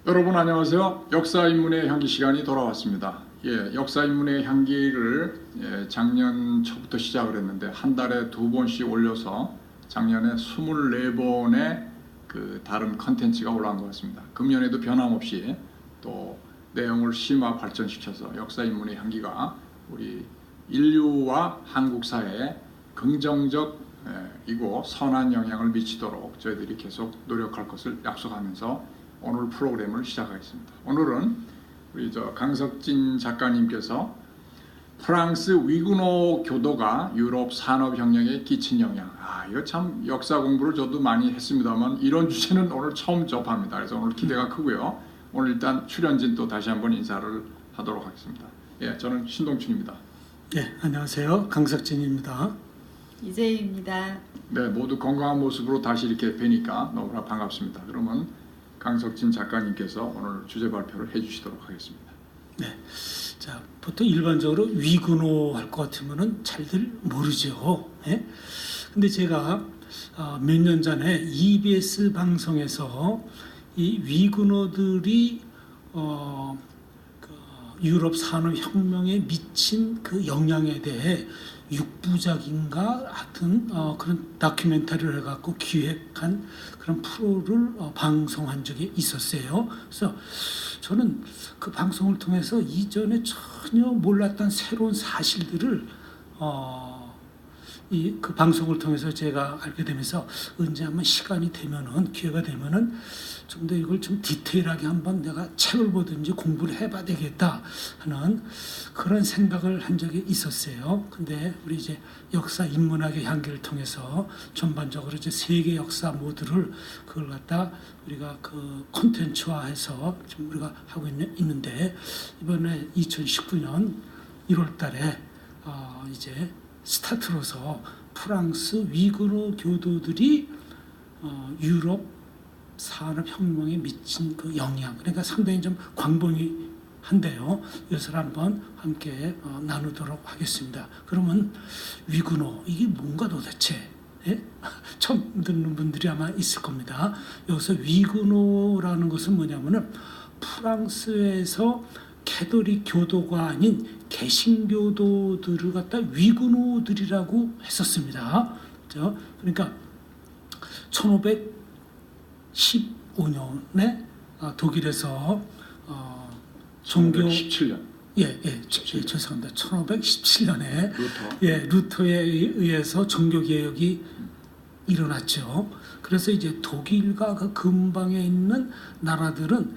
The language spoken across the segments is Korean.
여러분 안녕하세요. 역사인문의 향기 시간이 돌아왔습니다. 역사인문의 향기를 작년 초부터 시작을 했는데 한 달에 2번씩 올려서 작년에 24번의 다른 컨텐츠가 올라온 것 같습니다. 금년에도 변함없이 또 내용을 심화 발전시켜서 역사인문의 향기가 우리 인류와 한국 사회에 긍정적이고 선한 영향을 미치도록 저희들이 계속 노력할 것을 약속하면서 오늘 프로그램을 시작하겠습니다. 오늘은 우리 강석진 작가님께서 프랑스 위구노 교도가 유럽 산업혁명에 끼친 영향. 이거 참 역사 공부를 저도 많이 했습니다만 이런 주제는 오늘 처음 접합니다. 그래서 오늘 기대가 크고요. 오늘 일단 출연진 또 다시 한번 인사를 하도록 하겠습니다. 저는 신동춘입니다. 안녕하세요. 강석진입니다. 이재희입니다. 네, 모두 건강한 모습으로 다시 이렇게 뵈니까 너무나 반갑습니다. 그러면 강석진 작가님께서 오늘 주제 발표를 해주시도록 하겠습니다. 자, 보통 일반적으로 위구노 할 것 같으면은 잘들 모르죠. 근데 제가 몇 년 전에 EBS 방송에서 이 위구노들이 유럽 산업혁명에 미친 그 영향에 대해 6부작인가 하여튼 그런 다큐멘터리를 해갖고 기획한 그런 프로를 방송한 적이 있었어요. 그래서 저는 그 방송을 통해서 이전에 전혀 몰랐던 새로운 사실들을 그 방송을 통해서 제가 알게 되면서 언제 한번 시간이 되면은 기회가 되면은 좀 더 이걸 좀 디테일하게 한번 내가 책을 보든지 공부를 해봐야 되겠다 하는 그런 생각을 한 적이 있었어요. 근데 우리 이제 역사 인문학의 향기를 통해서 전반적으로 이제 세계 역사 모두를 그걸 갖다 우리가 그 콘텐츠화해서 지금 우리가 하고 있는데 이번에 2019년 1월달에 이제 스타트로서 프랑스 위구노 교도들이 유럽 산업혁명에 미친 그 영향, 그러니까 상당히 좀 광범위한데요. 이것을 한번 함께 나누도록 하겠습니다. 그러면 위구노, 이게 뭔가 도대체? 처음 듣는 분들이 아마 있을 겁니다. 여기서 위구노라는 것은 뭐냐면은 프랑스에서 캐톨릭 교도가 아닌 개신교도들을 갖다 위구노들이라고 했었습니다. 그러니까 1515년에 독일에서 종교 17년. 죄송합니다. 1517년에 루터에 의해서 종교 개혁이 일어났죠. 그래서 이제 독일과 그 근방에 있는 나라들은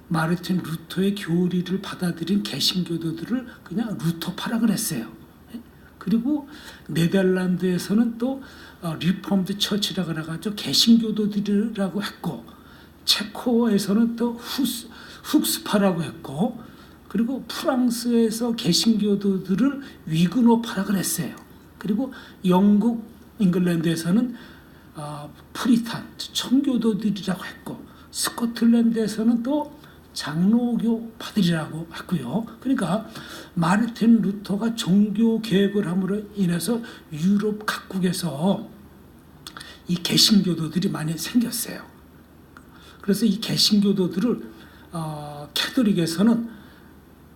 마르틴 루터의 교리를 받아들인 개신교도들을 그냥 루터파라 그랬어요. 그리고 네덜란드에서는 또 리폼드 처치라 그래가지고 개신교도들이라고 했고, 체코에서는 또 훅스파라고 했고, 그리고 프랑스에서 개신교도들을 위그노파라 그랬어요. 그리고 영국, 잉글랜드에서는 프리탄, 청교도들이라고 했고, 스코틀랜드에서는 또 장로교파들이라고 했고요. 그러니까 마르틴 루터가 종교 개혁을 함으로 인해서 유럽 각국에서 이 개신교도들이 많이 생겼어요. 그래서 이 개신교도들을 캐톨릭에서는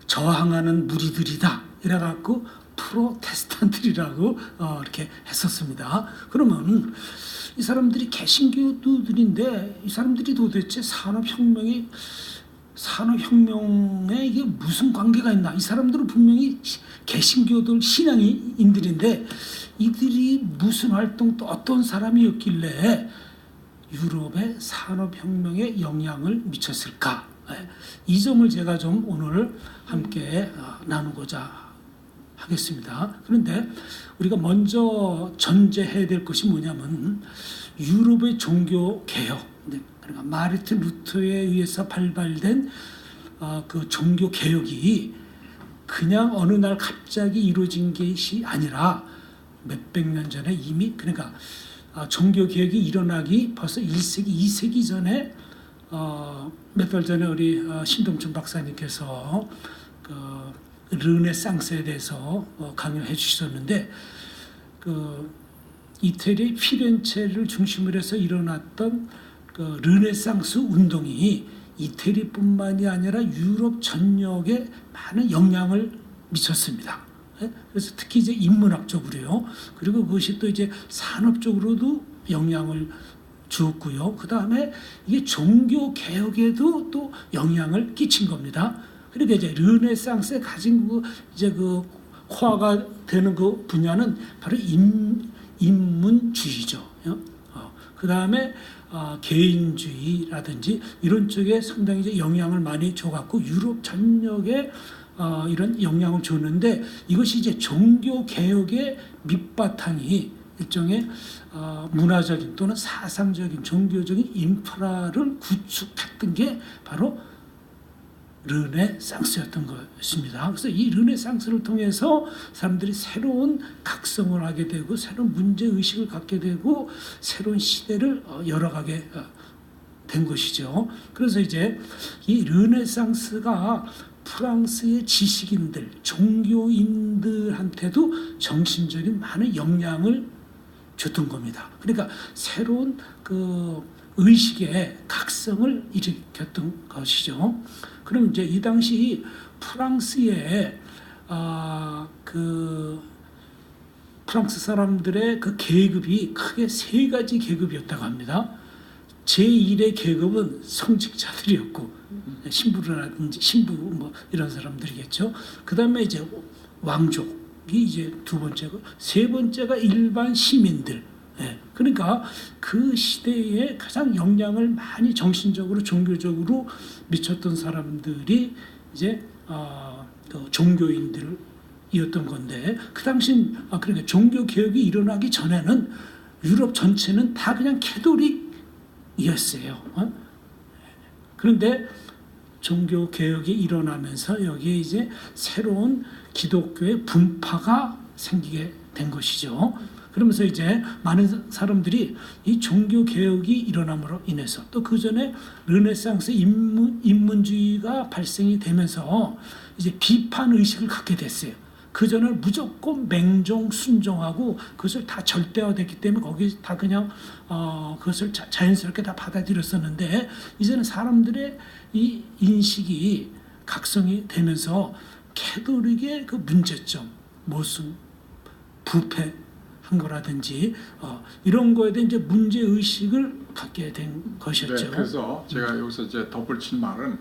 저항하는 무리들이다 이래갖고 프로테스탄트리라고 이렇게 했었습니다. 그러면 이 사람들이 개신교도들인데 이 사람들이 도대체 산업혁명에 이게 무슨 관계가 있나? 이 사람들은 분명히 개신교들 신앙인들인데 이들이 무슨 활동 또 어떤 사람이었길래 유럽의 산업혁명에 영향을 미쳤을까? 이 점을 제가 좀 오늘 함께 나누고자 하겠습니다. 그런데 우리가 먼저 전제해야 될 것이 뭐냐면 유럽의 종교 개혁, 그러니까 마르틴 루터에 의해서 발발된 그 종교 개혁이 그냥 어느 날 갑자기 이루어진 것이 아니라 몇백 년 전에 이미, 그러니까 종교 개혁이 일어나기 벌써 1세기, 2세기 전에 몇 달 전에 우리 신동춘 박사님께서 그 르네상스에 대해서 강연해 주셨는데 이태리 피렌체를 중심으로 해서 일어났던 그 르네상스 운동이 이태리뿐만이 아니라 유럽 전역에 많은 영향을 미쳤습니다. 예? 그래서 특히 이제 인문학적으로요. 그리고 그것이 또 이제 산업적으로도 영향을 주었고요. 그 다음에 이게 종교 개혁에도 또 영향을 끼친 겁니다. 그러니까 이제 르네상스에 가진 이제 그 코어가 되는 그 분야는 바로 인문주의죠. 그 다음에 개인주의라든지 이런 쪽에 상당히 이제 영향을 많이 줘갖고 유럽 전역에 이런 영향을 줬는데 이것이 이제 종교 개혁의 밑바탕이 일종의 문화적인 또는 사상적인 종교적인 인프라를 구축했던 게 바로 르네상스였던 것입니다. 그래서 이 르네상스를 통해서 사람들이 새로운 각성을 하게 되고 새로운 문제 의식을 갖게 되고 새로운 시대를 열어가게 된 것이죠. 그래서 이제 이 르네상스가 프랑스의 지식인들, 종교인들한테도 정신적인 많은 영향을 줬던 겁니다. 그러니까 새로운 그 의식의 각성을 일으켰던 것이죠. 그럼 이제 이 당시 프랑스의 그 프랑스 사람들의 그 계급이 크게 세 가지 계급이었다고 합니다. 제1의 계급은 성직자들이었고 신부라든지 신부 뭐 이런 사람들이겠죠. 그 다음에 이제 왕족이 이제 두 번째고 세 번째가 일반 시민들. 예, 그러니까 그 시대에 가장 영향을 많이 정신적으로 종교적으로 미쳤던 사람들이 이제 그 종교인들이었던 건데 그 당시 그러니까 종교 개혁이 일어나기 전에는 유럽 전체는 다 그냥 캐톨릭이었어요. 그런데 종교 개혁이 일어나면서 여기에 이제 새로운 기독교의 분파가 생기게 된 것이죠. 그러면서 이제 많은 사람들이 이 종교 개혁이 일어남으로 인해서 또 그 전에 르네상스 인문주의가 발생이 되면서 이제 비판 의식을 갖게 됐어요. 그 전에는 무조건 맹종 순종하고 그것을 다 절대화됐기 때문에 거기 다 그냥 그것을 자연스럽게 다 받아들였었는데 이제는 사람들의 이 인식이 각성이 되면서 캐톨릭의 그 문제점, 모순, 부패 한 거라든지 이런 거에 대한 이제 문제 의식을 갖게 된 것이었죠. 네, 그래서 제가 여기서 이제 덧붙일 말은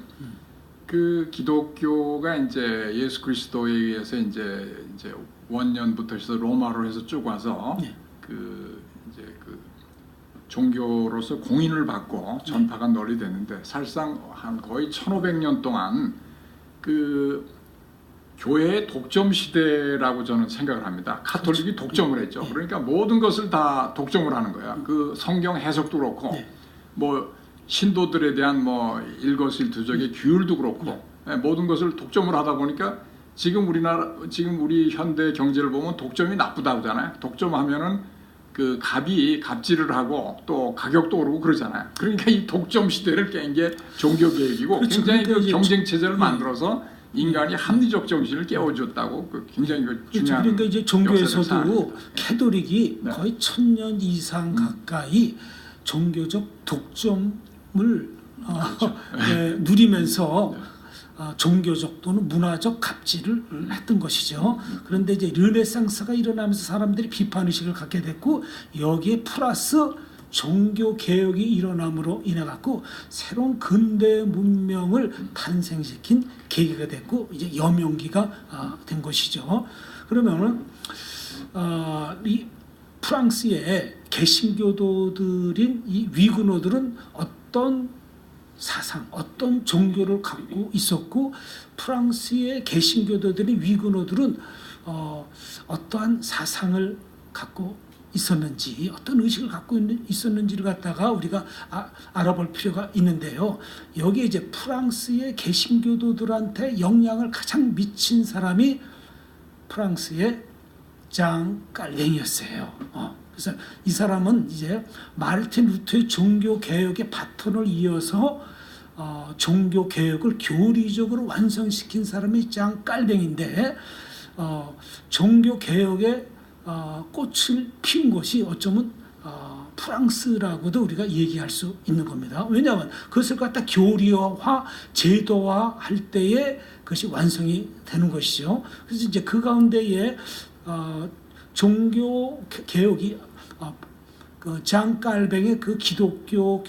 그 기독교가 이제 예수 그리스도에 의해서 이제 원년부터 해서 로마로 해서 쭉 와서 네. 그 이제 그 종교로서 공인을 받고 전파가 널리 됐는데 사실상 한 거의 1500년 동안 그 교회의 독점 시대라고 저는 생각을 합니다. 카톨릭이 독점을 했죠. 네. 그러니까 모든 것을 다 독점을 하는 거야. 그 성경 해석도 그렇고, 네. 뭐 신도들에 대한 뭐 일거수일투족의 규율도 그렇고, 모든 것을 독점을 하다 보니까 지금 우리 현대 경제를 보면 독점이 나쁘다고 하잖아요. 독점하면은 그 갑질을 하고 또 가격도 오르고 그러잖아요. 그러니까 이 독점 시대를 깬 게 종교 개혁이고 그렇죠. 굉장히 그러니까 그 경쟁 체제를 네. 만들어서 인간이 합리적 정신을 깨워줬다고 그 굉장히 중요한. 그러니까 이제 종교에서도 캐톨릭이 네. 거의 1000년 이상 가까이 종교적 독점을 누리면서 종교적 또는 문화적 갑질을 했던 것이죠. 그런데 이제 르네상스가 일어나면서 사람들이 비판 의식을 갖게 됐고 여기에 플러스 종교 개혁이 일어남으로 인해 갖고 새로운 근대 문명을 탄생시킨 계기가 됐고 이제 여명기가 된 것이죠. 그러면은 이 프랑스의 개신교도들인 이 위그노들은 어떤 사상, 어떤 종교를 갖고 있었고 프랑스의 개신교도들인 위그노들은 어떠한 사상을 갖고 있었는지 어떤 의식을 갖고 있었는지를 갖다가 우리가 알아볼 필요가 있는데요. 여기에 이제 프랑스의 개신교도들한테 영향을 가장 미친 사람이 프랑스의 장 깔뱅이였어요. 그래서 이 사람은 이제 마르틴 루터의 종교 개혁의 바톤을 이어서 종교 개혁을 교리적으로 완성시킨 사람이 장 깔뱅인데 종교 개혁의 꽃을 피운 것이 어쩌면 프랑스라고도 우리가 얘기할 수 있는 겁니다. 왜냐하면 그것을 갖다 교리화, 제도화 할 때에 그것이 완성이 되는 것이죠. 그래서 이제 그 가운데에 종교 개혁이 그장 깔뱅의 그 기독교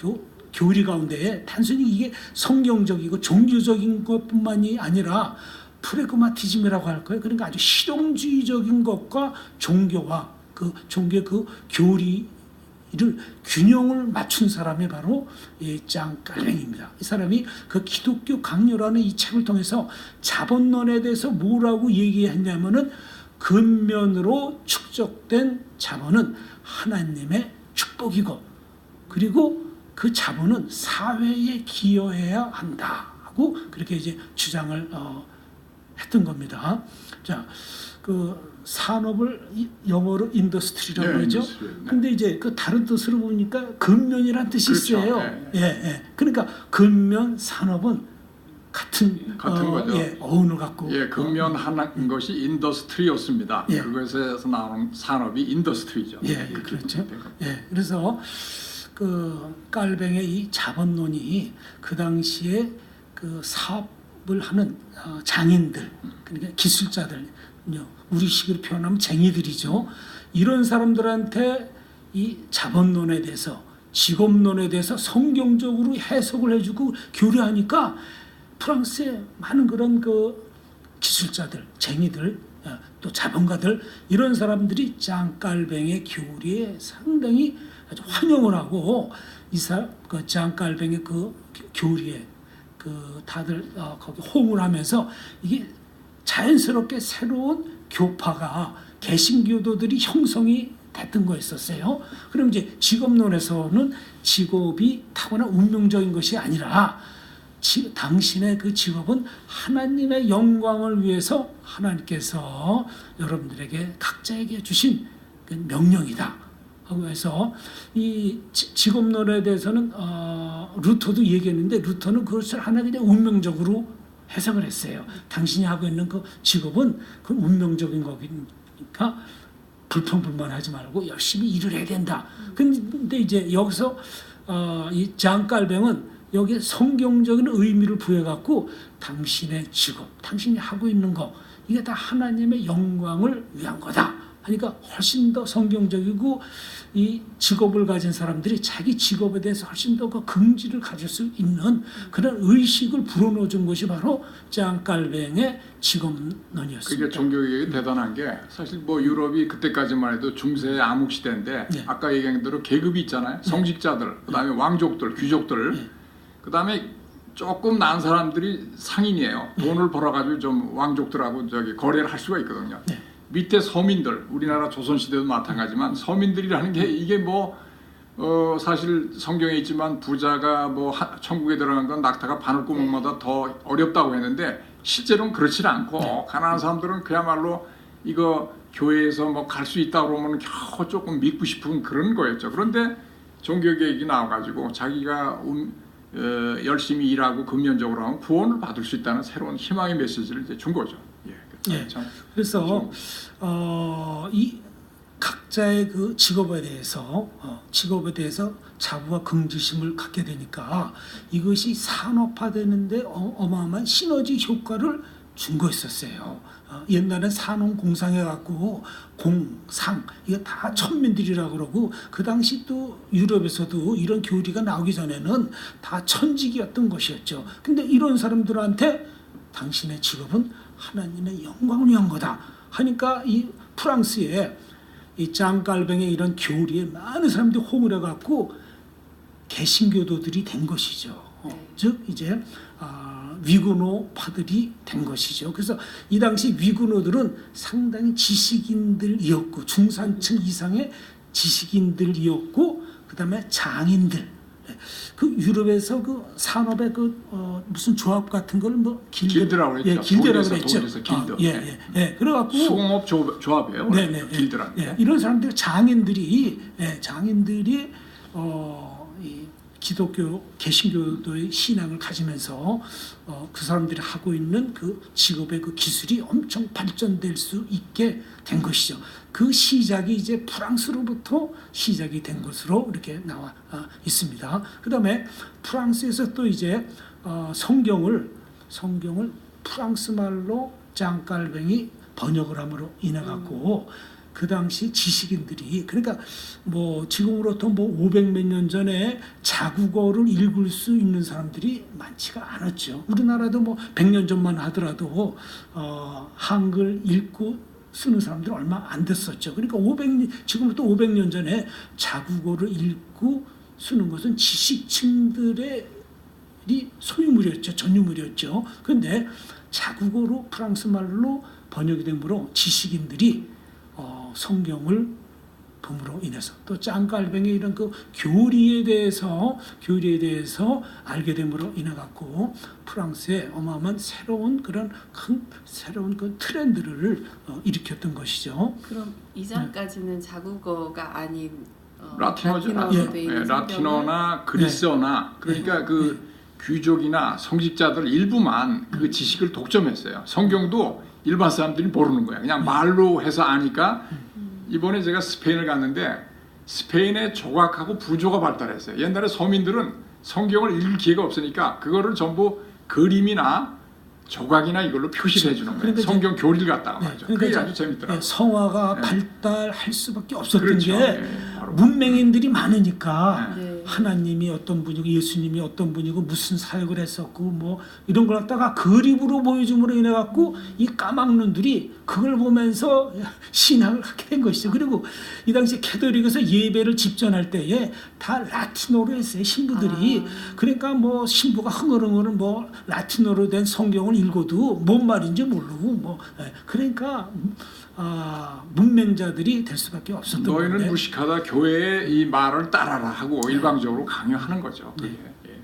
교리 가운데에 단순히 이게 성경적이고 종교적인 것뿐만이 아니라 프레그마티즘이라고 할 거예요. 그러니까 아주 실용주의적인 것과 종교와 그 종교의 그 교리를 균형을 맞춘 사람이 바로 장 깔뱅입니다. 이 사람이 그 기독교 강요라는 이 책을 통해서 자본론에 대해서 뭐라고 얘기했냐면은 근면으로 축적된 자본은 하나님의 축복이고 그리고 그 자본은 사회에 기여해야 한다 하고 그렇게 이제 주장을 했던 겁니다. 자, 그 산업을 영어로 인더스트리라고 그러죠. 근데 이제 그 다른 뜻으로 보니까 근면이란 뜻이 그렇죠. 있어요. 예. 그러니까 근면 산업은 같은 거죠. 어원을 갖고 근면한 것이 인더스트리였습니다. 예. 그것에서 나오는 산업이 인더스트리죠. 그렇죠. 그래서 그 깔뱅의 이 자본론이 그 당시에 그 사업을 하는 장인들, 그러니까 기술자들, 우리식으로 표현하면 쟁이들이죠. 이런 사람들한테 이 자본론에 대해서, 직업론에 대해서 성경적으로 해석을 해주고 교류하니까 프랑스의 많은 그런 그 기술자들, 쟁이들, 또 자본가들 이런 사람들이 장 깔뱅의 교리에 상당히 아주 환영을 하고 장 깔뱅의 그 교리에 그 다들 거기 호응을 하면서 이게 자연스럽게 새로운 교파가 개신교도들이 형성이 됐던 거였었어요. 그럼 이제 직업론에서는 직업이 타고난 운명적인 것이 아니라 당신의 그 직업은 하나님의 영광을 위해서 하나님께서 여러분들에게 각자에게 주신 그 명령이다. 하고 해서 이 직업론에 대해서는 루터도 얘기했는데 루터는 그것을 하나 그냥 운명적으로 해석을 했어요. 당신이 하고 있는 그 직업은 그 운명적인 거니까 불평불만하지 말고 열심히 일을 해야 된다. 근데 이제 여기서 이 장 깔뱅은 여기에 성경적인 의미를 부여갖고 당신의 직업, 당신이 하고 있는 거 이게 다 하나님의 영광을 위한 거다. 하니까 훨씬 더 성경적이고 이 직업을 가진 사람들이 자기 직업에 대해서 훨씬 더 그 긍지를 가질 수 있는 그런 의식을 불어넣어 준 것이 바로 장 깔뱅의 직업론이었습니다. 그게 종교개혁이 대단한 게 사실 뭐 유럽이 그때까지만 해도 중세 암흑 시대인데 아까 얘기한 대로 계급이 있잖아요. 성직자들, 그다음에 왕족들, 귀족들, 그다음에 조금 나은 사람들이 상인이에요. 돈을 벌어가지고 좀 왕족들하고 거래를 할 수가 있거든요. 밑에 서민들, 우리나라 조선시대도 마찬가지지만 서민들이라는 게 이게 뭐 사실 성경에 있지만 부자가 뭐 천국에 들어간 건 낙타가 바늘구멍보다 더 어렵다고 했는데 실제로는 그렇지 않고 가난한 사람들은 그야말로 이거 교회에서 뭐 갈 수 있다 그러면 겨우 조금 믿고 싶은 그런 거였죠. 그런데 종교개혁이 나와가지고 자기가 열심히 일하고 근면적으로 하면 구원을 받을 수 있다는 새로운 희망의 메시지를 이제 준 거죠. 그래서 이 각자의 그 직업에 대해서 자부와 긍지심을 갖게 되니까 이것이 산업화되는데 어마어마한 시너지 효과를 준 거였었어요. 옛날엔 산업공상해 갖고 공상 이거 다 천민들이라 그러고 그 당시 또 유럽에서도 이런 교리가 나오기 전에는 다 천직이었던 것이었죠. 근데 이런 사람들한테 당신의 직업은 하나님의 영광을 위한 거다 하니까 이 프랑스에 이 장 깔뱅의 이런 교리에 많은 사람들이 호응을 해갖고 개신교도들이 된 것이죠. 즉 이제 위구노파들이 된 것이죠. 그래서 이 당시 위구노들은 상당히 지식인들이었고 중산층 이상의 지식인들이었고 그다음에 장인들. 그 유럽에서 그 산업의 그 무슨 조합 같은 걸 뭐 길드라고 했죠. 길드라고 했죠. 길드. 그래갖고 수공업 조합이에요. 길드라는. 이런 사람들 장인들이 이 기독교 개신교도의 신앙을 가지면서 그 사람들이 하고 있는 그 직업의 그 기술이 엄청 발전될 수 있게 된 것이죠. 그 시작이 이제 프랑스로부터 시작이 된 것으로 이렇게 나와 있습니다. 그다음에 프랑스에서 또 이제 성경을 프랑스 말로 장 깔뱅이 번역을 함으로 인해 갖고 그 당시 지식인들이, 그러니까 뭐 지금으로부터 뭐 500몇 년 전에 자국어를 읽을 수 있는 사람들이 많지가 않았죠. 우리나라도 뭐 100년 전만 하더라도 한글 읽고 쓰는 사람들이 얼마 안 됐었죠. 그러니까 지금부터 500년 전에 자국어를 읽고 쓰는 것은 지식층들의 소유물이었죠. 전유물이었죠. 그런데 자국어로 프랑스 말로 번역이 되므로 지식인들이 성경을 봄으로 인해서 또 짱깔뱅이 이런 그 교리에 대해서 알게 됨으로 인해 갖고 프랑스에 어마어마한 새로운 그런 새로운 트렌드를 일으켰던 것이죠. 그럼 이전까지는 자국어가 아닌 라틴어죠. 라틴어로 돼 있는 라틴어나 그리스어나 그러니까 그 귀족이나 성직자들 일부만 그 지식을 독점했어요. 성경도 일반 사람들이 모르는 거야. 그냥 말로 해서 아니까. 이번에 제가 스페인을 갔는데 스페인의 조각하고 부조가 발달했어요. 옛날에 서민들은 성경을 읽을 기회가 없으니까 그거를 전부 그림이나 조각이나 이걸로 표시를 해주는 거예요. 그러니까 성경 교리를 갖다가 말이죠. 그게 그러니까 아주 재밌더라고요. 성화가 발달할 수밖에 없었던 그렇죠. 게 바로. 문맹인들이 많으니까 네. 하나님이 어떤 분이고 예수님이 어떤 분이고 무슨 사역을 했었고 뭐 이런 걸 갖다가 그림으로 보여줌으로 인해 갖고 이 까막눈들이 그걸 보면서 신앙을 하게 된 것이죠. 그리고 이 당시 캐톨릭에서 예배를 집전할 때에 다 라틴어로 했어요. 신부들이. 그러니까 뭐 신부가 흥얼흥얼 뭐 라틴어로 된 성경을 읽어도 뭔 말인지 모르고 뭐 그러니까 문맹자들이 될 수밖에 없었던 너희는 건데. 무식하다. 교회의 이 말을 따라라 하고 일방적으로 강요하는 거죠. 그게.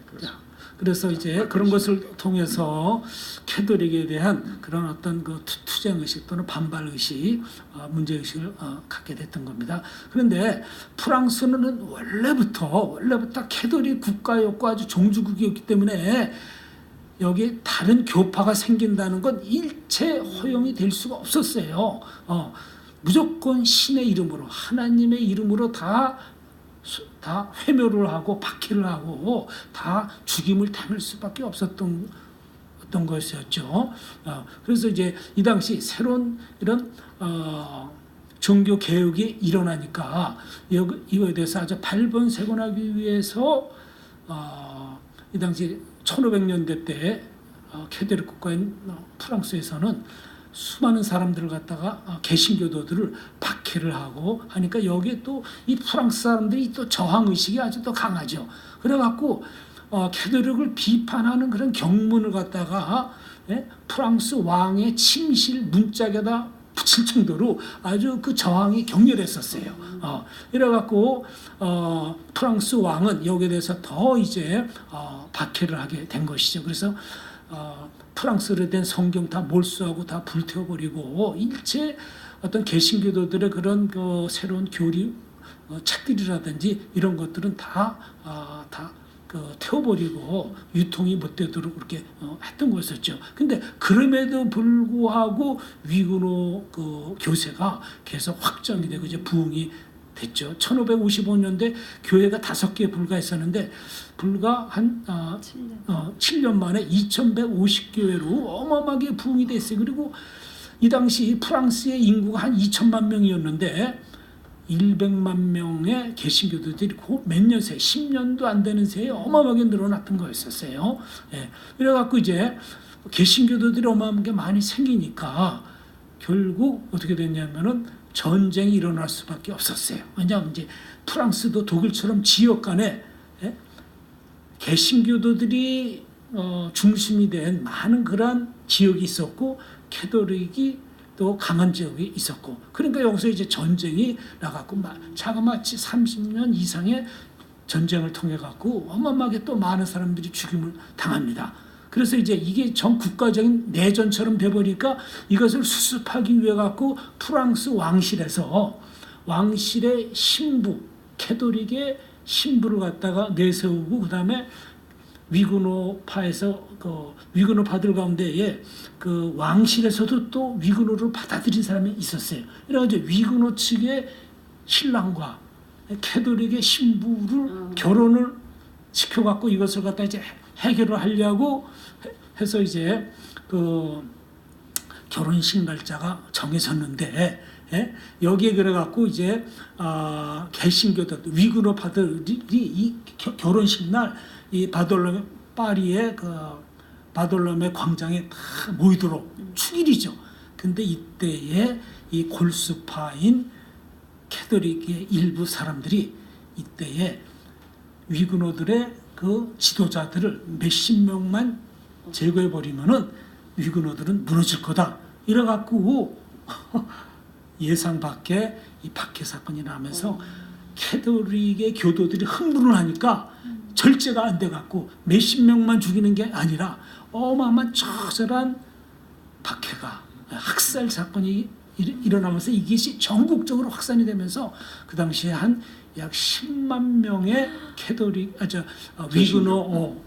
그렇죠. 그래서 이제 그런 것을 통해서 캐톨릭에 대한 그런 어떤 그 투쟁 의식 또는 반발 의식, 문제 의식을 갖게 됐던 겁니다. 그런데 프랑스는 원래부터 캐톨릭 국가였고 아주 종주국이었기 때문에 여기 다른 교파가 생긴다는 건 일체 허용이 될 수가 없었어요. 무조건 신의 이름으로, 하나님의 이름으로 다 회묘를 하고 박해를 하고 다 죽임을 당할 수밖에 없었던 것이었죠. 그래서 이제 이 당시 새로운 이런 종교 개혁이 일어나니까 이거에 대해서 아주 발본색원하기 위해서 이 당시 1500년대 때 캐톨릭 국가인 프랑스에서는 수많은 사람들을 갖다가 개신교도들을 박해를 하고 하니까 여기에 또 이 프랑스 사람들이 또 저항 의식이 아주 더 강하죠. 그래갖고 캐톨릭을 비판하는 그런 경문을 갖다가 프랑스 왕의 침실 문짝에다 붙일 정도로 아주 그 저항이 격렬했었어요. 이래갖고 프랑스 왕은 여기에 대해서 더 이제 박해를 하게 된 것이죠. 그래서 프랑스로 된 성경 다 몰수하고 다 불태워버리고 일체 어떤 개신교도들의 그런 그 새로운 교리 책들이라든지 이런 것들은 다 태워버리고 유통이 못 되도록 그렇게 했던 거였었죠. 근데 그럼에도 불구하고 위그노 그 교세가 계속 확장이 되고 이제 부흥이 됐죠. 1555년대 교회가 5개 불과했었는데 불과 한 7년 만에 2150교회로 어마어마하게 부흥이 됐어요. 그리고 이 당시 프랑스의 인구가 한 2천만 명이었는데 100만 명의 개신교도들이 몇 년 새, 10년도 안 되는 새에 어마어마하게 늘어났던 거였었어요. 그래갖고 이제 개신교도들이 어마어마하게 많이 생기니까 결국 어떻게 됐냐면은 전쟁이 일어날 수밖에 없었어요. 왜냐하면 이제 프랑스도 독일처럼 지역 간에 개신교도들이 중심이 된 많은 그런 지역이 있었고 캐톨릭이 또 강한 지역이 있었고 그러니까 여기서 이제 전쟁이 나갔고 자그마치 30년 이상의 전쟁을 통해 갖고 어마어마하게 또 많은 사람들이 죽임을 당합니다. 그래서 이제 이게 전 국가적인 내전처럼 돼버리니까 이것을 수습하기 위해 갖고 프랑스 왕실의 신부 캐톨릭의 신부를 갖다가 내세우고 그다음에 위그노파에서 그 위그노파들 가운데에 그 왕실에서도 또 위그노를 받아들인 사람이 있었어요. 그래가지고 위그노 측의 신랑과 캐톨릭의 신부를 결혼을 시켜갖고 이것을 갖다 이제 해결을 하려고 해서 이제 그 결혼식 날짜가 정해졌는데 여기에 그래갖고 이제 개신교들 위그노파들이 이 결혼식 날 이 바돌롬의 파리의 그 바돌롬의 광장에 다 모이도록 축일이죠. 근데 이때에 이 골수파인 캐톨릭의 일부 사람들이 이때에 위그노들의 그 지도자들을 몇십 명만 제거해 버리면은 위그노들은 무너질 거다. 이래갖고 예상 밖에 이 박해 사건이 나면서 캐톨릭의 교도들이 흥분을 하니까 절제가 안 돼갖고 몇십 명만 죽이는 게 아니라 어마어마한 처절한 박해가 학살 사건이 일어나면서 이것이 전국적으로 확산이 되면서 그 당시에 한 약 10만 명의 캐톨릭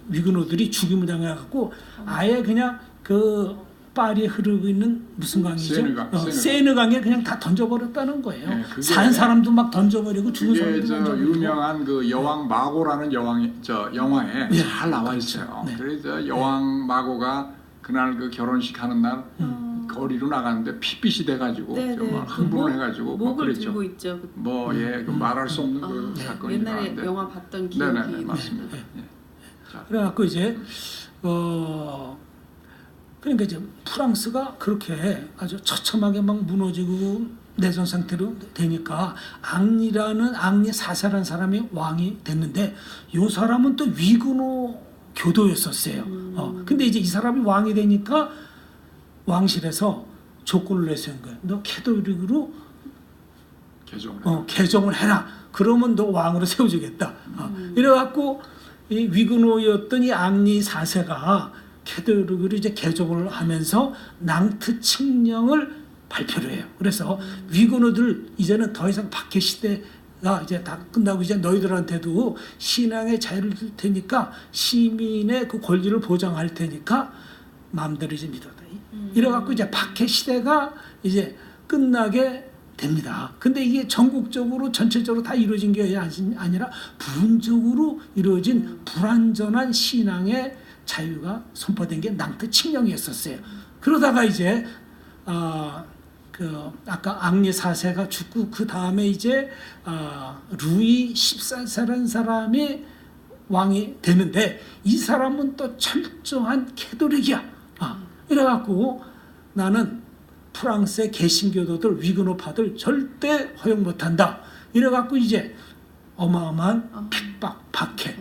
위그노들이 죽임을 당해갖고 아예 그냥 그 파리에 흐르고 있는 무슨 강이죠? 세느강에 그냥 다 던져버렸다는 거예요. 네, 산 사람도 막 던져버리고 죽은 그게 사람도 저 던져버리고. 유명한 그 여왕 마고라는 영화에 네. 잘 나와 있어요. 네. 그래서 여왕 마고가 그날 그 결혼식 하는 날 거리로 나갔는데 핏빛이 돼가지고 네, 네. 정말 흥분을 해가지고 뭐 목을 그랬죠. 들고 있죠. 그 말할 수 없는 그 사건이 옛날에 일어났는데. 영화 봤던 기억이 네네 맞습니다. 납니다. 예. 자, 그래갖고 이제 그러니까 이제 프랑스가 그렇게 아주 처참하게 막 무너지고 내전 상태로 되니까 앙리 사사라는 사람이 왕이 됐는데 이 사람은 또 위그노 교도였었어요. 근데 이제 이 사람이 왕이 되니까 왕실에서 조건을 내세운 거예요. 너 캐톨릭으로 개정을 해라. 그러면 너 왕으로 세워주겠다. 이래갖고 이 위그노였던 이 앙리 4세가 캐톨릭으로 이제 개정을 하면서 낭트 칙령을 발표를 해요. 그래서 위그노들 이제는 더 이상 박해 시대가 이제 다 끝나고 이제 너희들한테도 신앙의 자유를 줄 테니까 시민의 그 권리를 보장할 테니까 마음대로 이제 믿어라. 이래갖고 이제 박해 시대가 이제 끝나게 됩니다. 근데 이게 전국적으로 전체적으로 다 이루어진 게 아니라 부분적으로 이루어진 불완전한 신앙의 자유가 선포된 게 낭트 칙령이었었어요. 그러다가 이제 아까 앙리 4세가 죽고 그 다음에 이제 루이 14세라는 사람이 왕이 되는데 이 사람은 또 철저한 캐톨릭이야. 이래갖고 나는 프랑스의 개신교도들 위그노파들 절대 허용 못한다. 이래갖고 이제 어마어마한 핍박, 박해,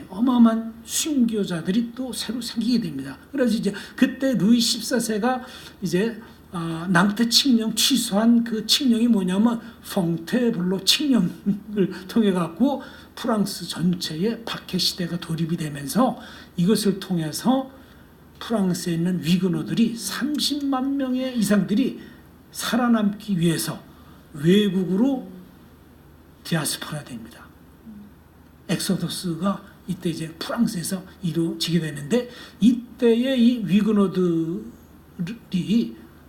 어마어마한 순교자들이 또 새로 생기게 됩니다. 그래서 이제 그때 루이 14세가 이제 낭트 칙령 취소한 그 칙령이 뭐냐면 퐁테블로 칙령을 통해 갖고 프랑스 전체의 박해 시대가 돌입이 되면서 이것을 통해서 프랑스에 있는 위그노들이 30만 명의 이상들이 살아남기 위해서 외국으로 디아스포라 됩니다. 엑소더스가 이때 이제 프랑스에서 이루어지게 되는데 이때의 이 위그노들이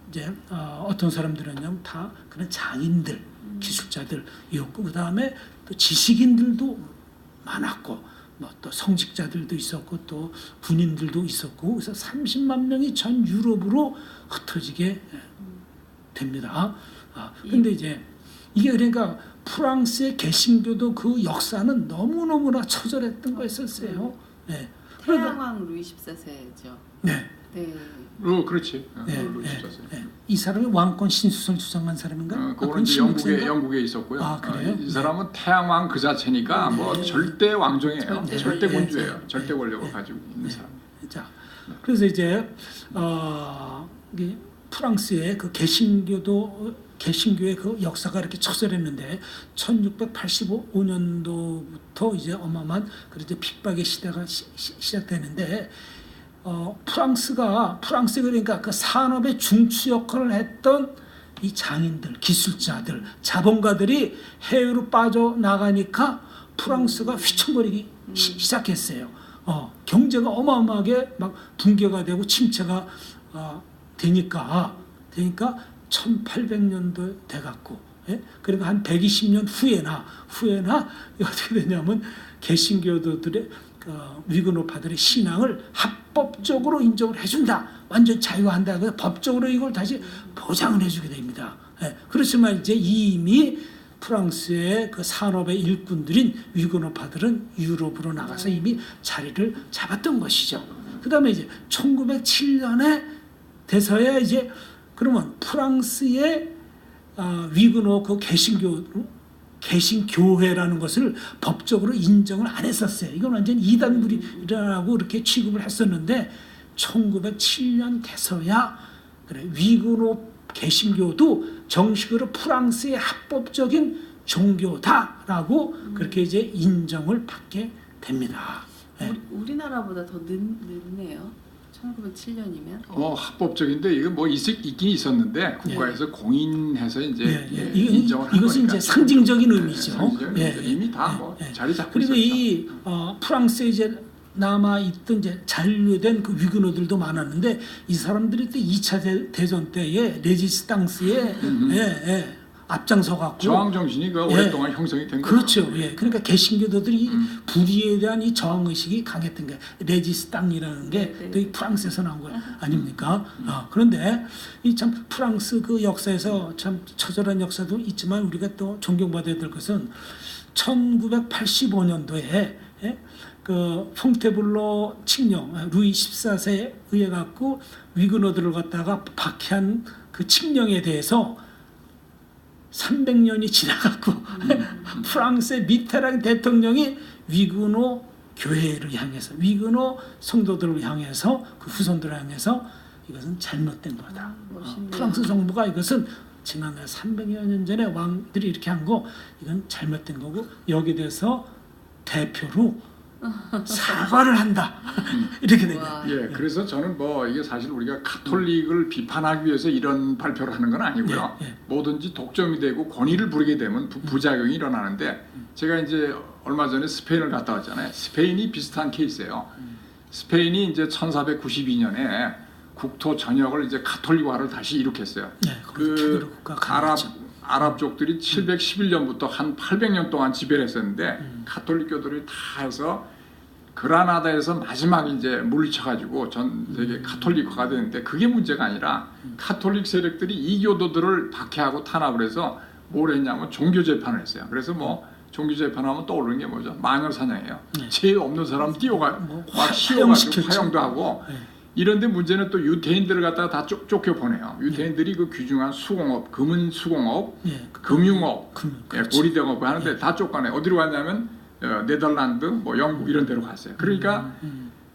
이제 어떤 사람들은요 다 그런 장인들, 기술자들이었고 그 다음에 또 지식인들도 많았고. 또 성직자들도 있었고 또 군인들도 있었고 그래서 30만 명이 전 유럽으로 흩어지게 됩니다. 근데 이제 이게 그러니까 프랑스의 개신교도 그 역사는 너무너무나 처절했던 거였었어요. 네. 태양왕 루이 14세죠. 네. 네. 그렇지. 이 사람이 왕권 신수설 주장한 사람인가? 그거는 이제 영국에 있었고요. 그래요? 이 사람은 태양왕 그 자체니까 뭐 절대 왕정이에요. 절대 군주예요. 절대 권력을 가지고 있는 사람. 자, 그래서 이제 프랑스의 그 개신교의 그 역사가 이렇게 처절했는데 1685년도부터 이제 어마어마한 그래도 핍박의 시대가 시작되는데. 프랑스가 그러니까 그 산업의 중추 역할을 했던 이 장인들, 기술자들, 자본가들이 해외로 빠져나가니까 프랑스가 휘청거리기 시작했어요. 경제가 어마어마하게 막 붕괴가 되고 침체가 되니까 1800년도 돼갖고, 예? 그러니까 한 120년 후에나 어떻게 되냐면 개신교도들의 위그노파들의 신앙을 합법적으로 인정을 해준다, 완전 자유한다, 그래서 법적으로 이걸 다시 보장을 해주게 됩니다. 예, 그렇지만 이제 이미 프랑스의 그 산업의 일꾼들인 위그노파들은 유럽으로 나가서 이미 자리를 잡았던 것이죠. 그다음에 이제 1907년에 돼서야 이제 그러면 프랑스의 위그노 그 개신교회라는 것을 법적으로 인정을 안 했었어요. 이건 완전 이단물이라고 이렇게 취급을 했었는데 1907년 돼서야 그래, 위그노 개신교도 정식으로 프랑스의 합법적인 종교다라고 그렇게 이제 인정을 받게 됩니다. 네. 우리나라보다 더 늦네요. 1907년이면. 합법적인데 이거 뭐 있긴 있었는데 국가에서 공인해서 이제 인정을 한 이것은 거니까. 이제 상징적인 의미죠. 상징적인 의미죠. 이미 다 뭐 자리 잡고 그리고 있었죠. 이 프랑스에 이제 남아 있던 이제 잔류된 그 위그노들도 많았는데 이 사람들이 또 2차 대전 때에 레지스탕스에 앞장서 갖고 저항 정신이 그 오랫동안 형성이 된 거죠. 그렇죠. 예. 그러니까 개신교도들이 불의에 대한 이 저항 의식이 강했던 게 레지스탕이라는 게 또 이 프랑스에서 나온 거 아닙니까? 그런데 이 참 프랑스 그 역사에서 참 처절한 역사도 있지만 우리가 또 존경받아야 될 것은 1985년도에 그 퐁테블로 칙령 루이 14세에 의해 갖고 위그노들을 갖다가 박해한 그 칙령에 대해서 300년이 지나갖고 프랑스의 미테랑 대통령이 위그노 교회를 향해서 위그노 성도들을 향해서 그 후손들을 향해서 이것은 잘못된 거다. 프랑스 정부가 이것은 지난해 300여 년 전에 왕들이 이렇게 한 거 이건 잘못된 거고 여기에 대해서 대표로 사과를 한다. 이렇게 됩니다. 예, 그래서 저는 뭐 이게 사실 우리가 가톨릭을 비판하기 위해서 이런 발표를 하는 건 아니고요. 뭐든지 독점이 되고 권위를 부리게 되면 부작용이 일어나는데 제가 이제 얼마 전에 스페인을 갔다 왔잖아요. 스페인이 비슷한 케이스예요. 스페인이 이제 1492년에 국토 전역을 이제 가톨릭화를 다시 일으켰어요. 그 아랍족들이 711년부터 한 800년 동안 지배를 했었는데 가톨릭교들이 다 해서 그라나다에서 마지막 이제 물리쳐가지고 전 세계 가톨릭화가 되는데 그게 문제가 아니라 가톨릭 세력들이 이 교도들을 박해하고 탄압을 해서 뭘 했냐면 종교 재판을 했어요. 그래서 뭐 종교 재판하면 떠오르는 게 뭐죠? 마녀 사냥이에요. 죄 없는 사람 띄워가 막 씌워가지고 화형도 하고. 이런데 문제는 또 유대인들을 갖다가 다 쫓겨 보내요. 유대인들이 그 귀중한 수공업, 금은 수공업, 금융업, 고리대업 하는데 다 쫓겨내. 어디로 갔냐면 네덜란드, 뭐 영국 이런 데로 갔어요. 그러니까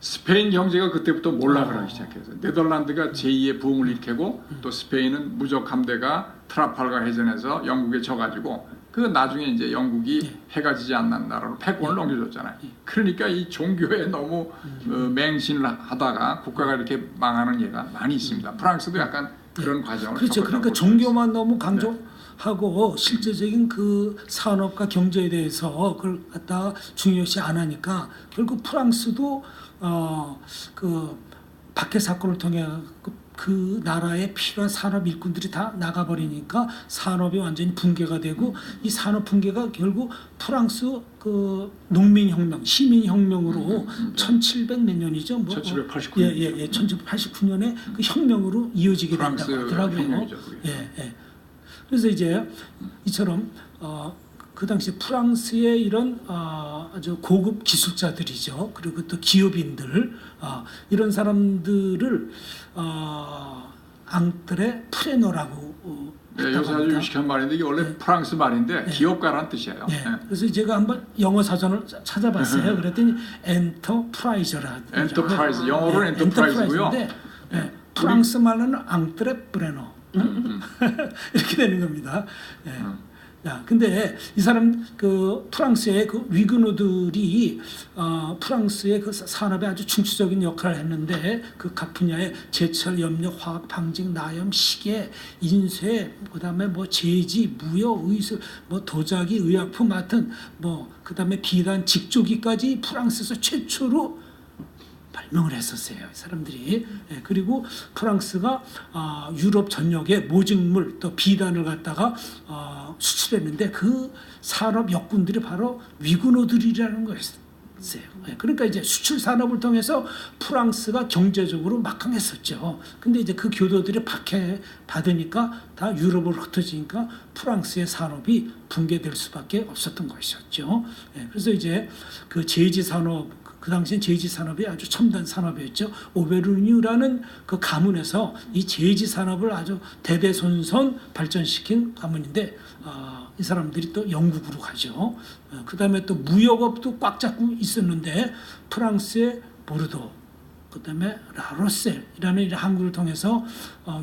스페인 경제가 그때부터 몰락을 하기 시작해서 네덜란드가 제2의 부흥을 일으키고 또 스페인은 무적 함대가 트라팔가 해전에서 영국에 져가지고 그 나중에 이제 영국이 해가 지지 않는 나라로 패권을 넘겨줬잖아요. 그러니까 이 종교에 너무 맹신을 하다가 국가가 이렇게 망하는 예가 많이 있습니다. 프랑스도 약간 그런 과정을 그렇죠. 그러니까 종교만 너무 강조하고 실제적인 그 산업과 경제에 대해서 그걸 갖다 중요시 안 하니까 결국 프랑스도 그 박해 사건을 통해 그 나라에 필요한 산업 일꾼들이 다 나가버리니까 산업이 완전히 붕괴가 되고 이 산업 붕괴가 결국 프랑스 그 농민혁명, 시민혁명으로 1700 몇 년이죠? 뭐 1789년. 1789년에 그 혁명으로 이어지게 된다고 하더라고요. 그래서 이제 이처럼 그 당시 프랑스의 이런 아주 고급 기술자들이죠. 그리고 또 기업인들 이런 사람들을 앙트레 프레너라고 요새 아주 유식한 말인데 이게 원래 프랑스 말인데 기업가라는 뜻이에요. 그래서 제가 한번 영어 사전을 찾아봤어요. 그랬더니 엔터프라이저라. 엔터프라이즈 영어로는 엔터프라이즈고요. 프랑스 말로는 앙트레 프레너 이렇게 되는 겁니다. 야, 근데 이 사람 그 프랑스의 그 위그노들이 프랑스의 그 산업에 아주 중추적인 역할을 했는데 그 각 분야의 제철, 염료, 화학, 방직, 나염, 시계, 인쇄, 그다음에 뭐 제지, 무역, 의술, 뭐 도자기, 의약품 같은 뭐 그다음에 비단, 직조기까지 프랑스에서 최초로 발명을 했었어요. 이 사람들이. 예, 그리고 프랑스가 유럽 전역에 모직물 또 비단을 갖다가 수출했는데 그 산업 역군들이 바로 위그노들이라는 거였어요. 예, 그러니까 이제 수출 산업을 통해서 프랑스가 경제적으로 막강했었죠. 근데 이제 그 교도들이 박해 받으니까 다 유럽으로 흩어지니까 프랑스의 산업이 붕괴될 수밖에 없었던 것이었죠. 예, 그래서 이제 그 제지 산업 그 당시엔 제지 산업이 아주 첨단 산업이었죠. 오베르뉴라는 그 가문에서 이 제지 산업을 아주 대대손손 발전시킨 가문인데 이 사람들이 또 영국으로 가죠. 그 다음에 또 무역업도 꽉 잡고 있었는데 프랑스의 보르도, 그 다음에 라로셀이라는 이런 항구를 통해서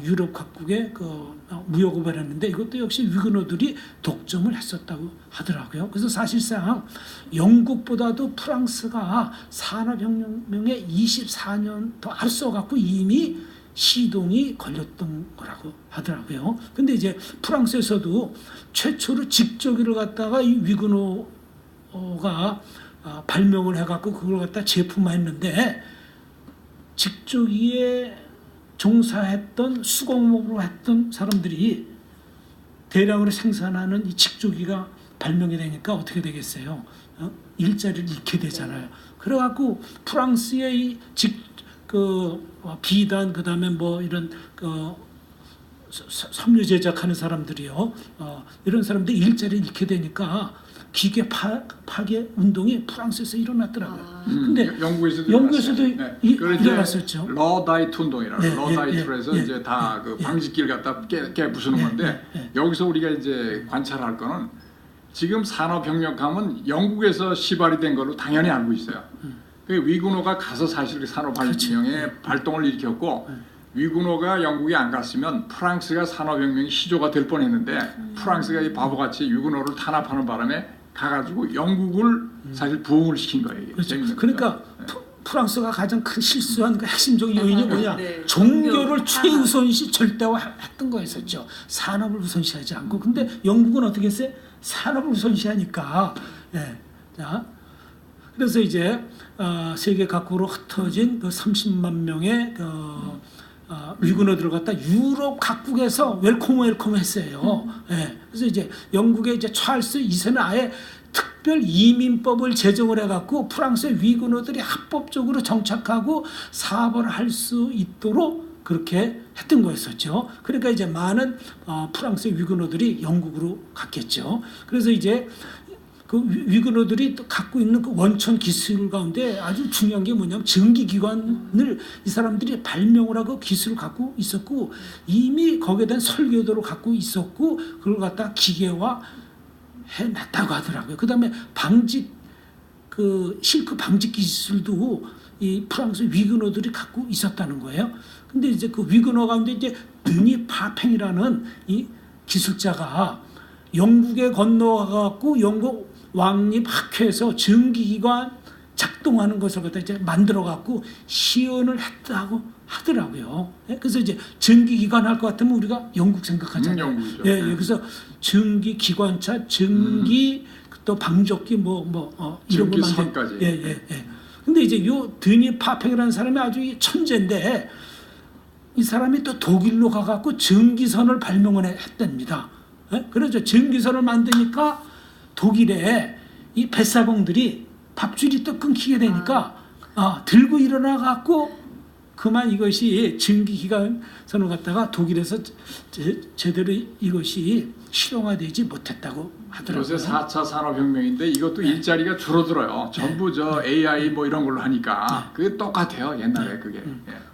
유럽 각국의 그 무역업을 했는데 이것도 역시 위그노들이 독점을 했었다고 하더라고요. 그래서 사실상 영국보다도 프랑스가 산업혁명에 24년 더 앞서갖고 이미 시동이 걸렸던 거라고 하더라고요. 근데 이제 프랑스에서도 최초로 직조기를 갖다가 이 위그노가 발명을 해갖고 그걸 갖다 제품화했는데 직조기에 종사했던 수공업으로 했던 사람들이 대량으로 생산하는 이 직조기가 발명이 되니까 어떻게 되겠어요? 일자리를 잃게 되잖아요. 그래갖고 프랑스의 비단 그다음에 뭐 이런 섬유 제작하는 사람들이요. 이런 사람들이 일자리를 잃게 되니까 기계 파괴 운동이 프랑스에서 일어났더라고요. 근데 영국에서도 일어났었죠. 러다이트 운동이라고 러다이트로 해서 이제 다 그 방직기를 갖다 깨 부수는 건데 여기서 우리가 이제 관찰할 거는 지금 산업혁명하면 영국에서 시발이 된 걸로 당연히 알고 있어요. 그 위그노가 가서 사실 산업혁명의 발동을 일으켰고 위그노가 영국에 안 갔으면 프랑스가 산업혁명의 시조가 될 뻔했는데 프랑스가 이 바보같이 위그노를 탄압하는 바람에 가가지고 영국을 사실 부흥을 시킨 거예요. 그렇죠. 그러니까 프랑스가 가장 큰 실수한 그 핵심적인 요인이 뭐냐? 네. 종교를 최우선시 절대화했던 거였었죠. 산업을 우선시하지 않고. 근데 영국은 어떻게 했어요? 산업을 우선시하니까. 예. 자, 그래서 이제 세계 각국으로 흩어진 그 30만 명의 위그노들을 갖다 유럽 각국에서 웰컴 했어요. 예. 그래서 이제 영국의 이제 찰스 2세는 아예 특별 이민법을 제정을 해갖고 프랑스의 위그노들이 합법적으로 정착하고 사업을 할 수 있도록 그렇게 했던 거였었죠. 그러니까 이제 많은 프랑스의 위그노들이 영국으로 갔겠죠. 그래서 이제 그 위그노들이 또 갖고 있는 그 원천 기술 가운데 아주 중요한 게 뭐냐면 전기기관을 이 사람들이 발명을 하고 기술을 갖고 있었고 이미 거기에 대한 설계도를 갖고 있었고 그걸 갖다 기계화 해놨다고 하더라고요. 그 다음에 실크 방직 기술도 이 프랑스 위그노들이 갖고 있었다는 거예요. 근데 이제 그 위그노 가운데 이제 드니 파팽이라는 이 기술자가 영국에 건너가갖고 영국 왕립 학회에서 전기기관 작동하는 것을 갖다 이제 만들어갖고 시연을 했다고 하더라고요. 그래서 이제 전기기관 할 것 같으면 우리가 영국 생각하잖아요. 영국이죠. 예, 그래서 전기기관차, 전기 또 방적기 이런 거 전기선까지. 예. 근데 이제 요 드니 파팽이라는 사람이 아주 천재인데 이 사람이 또 독일로 가갖고 전기선을 발명을 했답니다. 예? 그래서 전기선을 만드니까 독일에 이 뱃사공들이 밥줄이 또 끊기게 되니까 들고 일어나 갖고 그만 이것이 전기기관선을 갖다가 독일에서 제대로 이것이 실용화되지 못했다고 하더라고요. 요새 4차 산업혁명인데 이것도 일자리가 줄어들어요. 전부 AI 뭐 이런 걸로 하니까 그게 똑같아요. 옛날에 그게.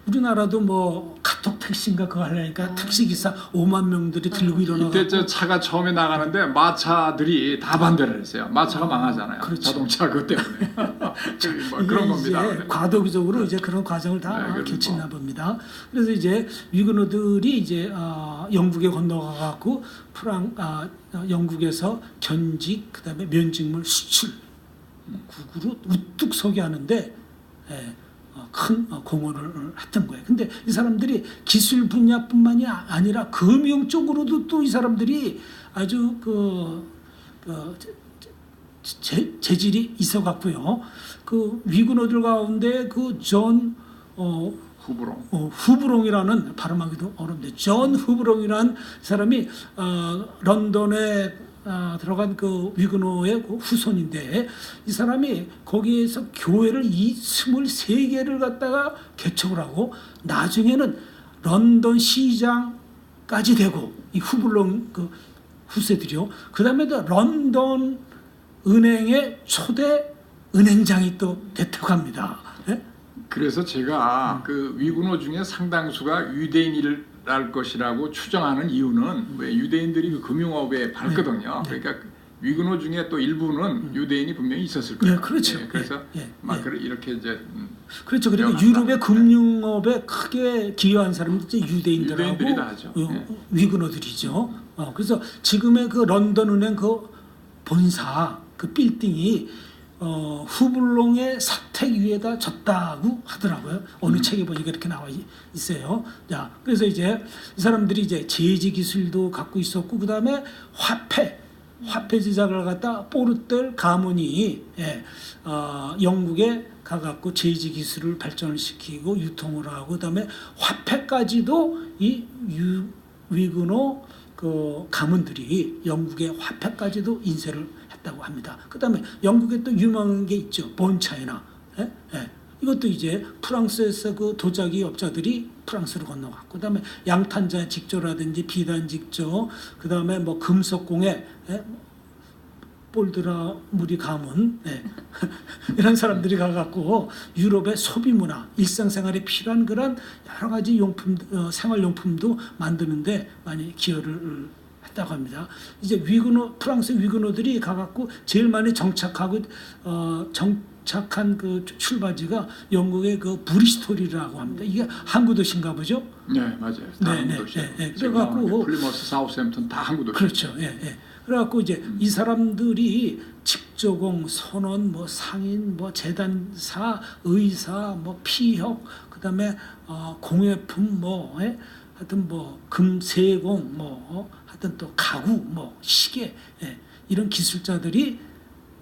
우리나라도 뭐 카톡 택시인가 그거 하려니까 택시 기사 5만 명들이 들고 일어나고 이때 저 차가 처음에 나가는데 마차들이 다 반대를 했어요. 마차가 망하잖아요. 그렇죠. 자동차 그것 때문에. 뭐 그런 이게 겁니다. 이제 과도기적으로 이제 그런 과정을 다 네, 그래서 거쳤나 뭐. 봅니다. 그래서 이제 위그너들이 이제 영국에 건너가 갖고 영국에서 견직 그다음에 면직물 수출 국으로 우뚝 서게 하는데 큰 공헌을 했던 거예요. 근데 이 사람들이 기술 분야뿐만이 아니라 금융 쪽으로도 또 이 사람들이 아주 재질이 있어 갖고요. 그 위그너들 가운데 그 존 후브롱이라는 발음하기도 어렵는데 존 후브롱이라는 사람이 런던에 들어간 그 위그너의 그 후손인데 이 사람이 거기에서 교회를 23개를 갖다가 개척을 하고 나중에는 런던 시장까지 되고 이 후브롱 그 후세들이요. 그 다음에 런던 은행의 초대 은행장이 또 됐다고 합니다. 예? 그래서 제가 그 위그너 중에 상당수가 유대인일 것이라고 추정하는 이유는 왜 유대인들이 그 금융업에 밝거든요. 네. 그러니까 위그너 중에 또 일부는 유대인이 분명히 있었을 거예요. 네, 그렇죠. 그래서 막 이렇게 이제 그렇죠. 그러니까 유럽의 금융업에 크게 기여한 사람들이 이제 유대인들하고 유대인들이 다 하죠. 위그너들이죠. 그래서 지금의 그 런던 은행 그 본사 그 빌딩이 후블롱의 사택 위에다 졌다고 하더라고요. 어느 책에 보니까 이렇게 나와 있어요. 자, 그래서 이제 이 사람들이 이제 제지 기술도 갖고 있었고, 그 다음에 화폐 제작을 갖다 포르텔 가문이 영국에 가갖고 제지 기술을 발전을 시키고 유통을 하고, 그 다음에 화폐까지도 이 위그너 그 가문들이 영국의 화폐까지도 인쇄를 했다고 합니다. 그다음에 영국에 또 유명한 게 있죠. 본 차이나. 이것도 이제 프랑스에서 그 도자기 업자들이 프랑스로 건너갔고, 그다음에 양탄자 직조라든지 비단 직조, 그다음에 뭐 금속공예, 볼드라 무리 가문 이런 사람들이 가갖고 유럽의 소비 문화, 일상생활에 필요한 그런 여러 가지 용품, 생활용품도 만드는데 많이 기여를 했다고 합니다. 이제 프랑스 위그너들이 가갖고 제일 많이 정착한 그 출발지가 영국의 그 브리스톨이라고 합니다. 이게 항구 도시인가 보죠? 네, 맞아요. 다 항구 도시. 그래갖고 플리머스, 사우스햄튼 다 항구 도시. 그렇죠. 그래갖고 이제 이 사람들이 직조공, 선원, 뭐 상인, 뭐 재단사, 의사, 뭐 피혁, 그다음에 공예품, 뭐 하여튼 뭐 금세공, 뭐 하여튼 또 가구, 뭐 시계 이런 기술자들이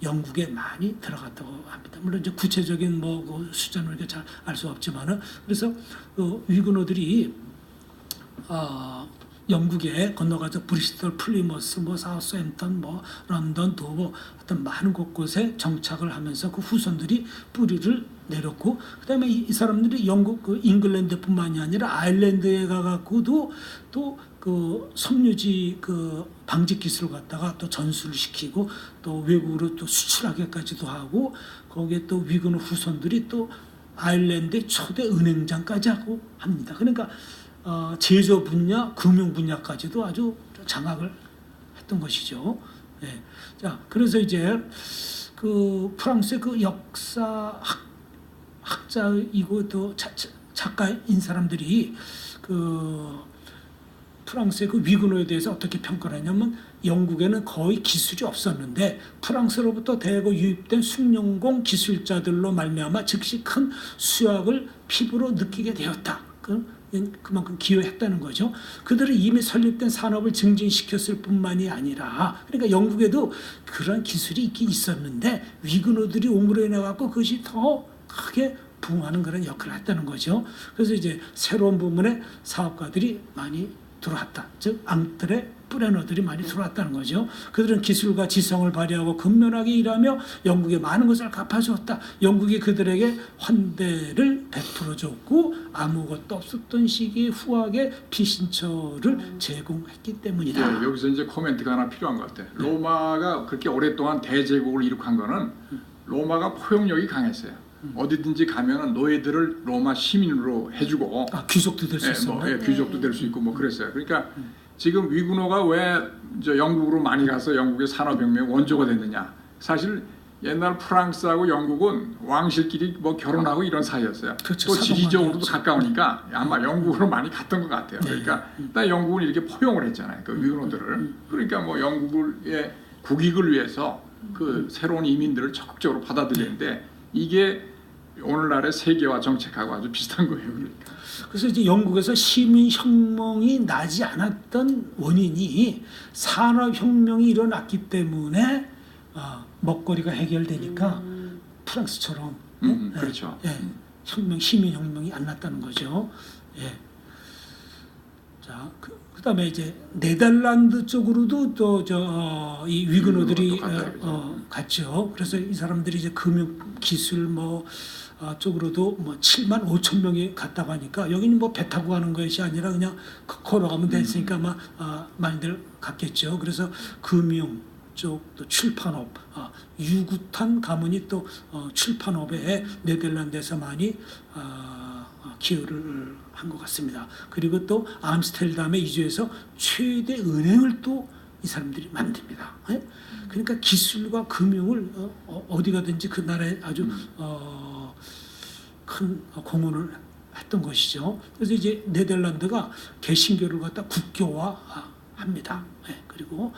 영국에 많이 들어갔다고 합니다. 물론 이제 구체적인 뭐 그 숫자는 우리가 잘 알 수 없지만은 그래서 위그너들이 영국에 건너가서 브리스톨, 플리머스, 뭐 사우스햄튼, 뭐 런던, 도버 어떤 많은 곳곳에 정착을 하면서 그 후손들이 뿌리를 내렸고, 그다음에 이 사람들이 영국 그 잉글랜드뿐만이 아니라 아일랜드에 가갖고도 또 그 섬유지 그 방직 기술을 갖다가 또 전수를 시키고 또 외국으로 또 수출하기까지도 하고, 거기에 또 위그너 후손들이 또 아일랜드 초대 은행장까지 하고 합니다. 그러니까 제조 분야, 금융 분야까지도 아주 장악을 했던 것이죠. 자, 그래서 이제 그 프랑스의 그 역사 학자이고 또 작가인 사람들이 그 프랑스의 그 위그너에 대해서 어떻게 평가를 하냐면, 영국에는 거의 기술이 없었는데 프랑스로부터 대거 유입된 숭늉공 기술자들로 말미암아 즉시 큰 수확을 피부로 느끼게 되었다. 그만큼 기여했다는 거죠. 그들은 이미 설립된 산업을 증진시켰을 뿐만이 아니라, 그러니까 영국에도 그런 기술이 있긴 있었는데 위그너들이 옴으로 인해 갖고 그것이 더 크게 부흥하는 그런 역할을 했다는 거죠. 그래서 이제 새로운 부문의 사업가들이 많이 들어왔다. 즉 앙트레 프레너들이 많이 들어왔다는 거죠. 그들은 기술과 지성을 발휘하고 근면하게 일하며 영국에 많은 것을 갚아주었다. 영국이 그들에게 환대를 베풀어줬고 아무것도 없었던 시기에 후하게 피신처를 제공했기 때문이다. 여기서 이제 코멘트가 하나 필요한 것 같아요. 로마가 그렇게 오랫동안 대제국을 이룩한 거는 로마가 포용력이 강했어요. 어디든지 가면은 노예들을 로마 시민으로 해주고 귀족도 될 수 있었나요? 귀족도 될 수 있고 뭐 그랬어요. 그러니까 지금 위군호가 왜 영국으로 많이 가서 영국의 산업혁명의 원조가 됐느냐? 사실 옛날 프랑스하고 영국은 왕실끼리 뭐 결혼하고 이런 사이였어요. 그렇죠. 또 지리적으로도 사돈관계였죠. 가까우니까 아마 영국으로 많이 갔던 것 같아요. 그러니까 일단 영국은 이렇게 포용을 했잖아요. 그 위군호들을. 그러니까 뭐 영국의 국익을 위해서 그 새로운 이민들을 적극적으로 받아들이는데 이게 오늘날의 세계화 정책하고 아주 비슷한 거예요. 그러니까. 그래서 이제 영국에서 시민혁명이 나지 않았던 원인이 산업혁명이 일어났기 때문에 먹거리가 해결되니까 프랑스처럼 그렇죠. 시민혁명이 안 났다는 거죠. 예. 자, 그다음에 이제 네덜란드 쪽으로도 또 이 위근호들이 갔죠. 그래서 이 사람들이 이제 금융 기술 뭐 쪽으로도 뭐 7만 5천 명이 갔다고 하니까 여기는 뭐 배 타고 가는 것이 아니라 그냥 걸어가면 됐으니까 아마 많이들 갔겠죠. 그래서 금융 쪽 또 출판업, 유구탄 가문이 또 출판업에 네덜란드에서 많이 기여를 한 것 같습니다. 그리고 또 암스테르담에 이주해서 최대 은행을 또 이 사람들이 만듭니다. 그러니까 기술과 금융을 어디 가든지 그 나라에 아주 큰 공헌을 했던 것이죠. 그래서 이제 네덜란드가 개신교를 갖다 국교화합니다. 그리고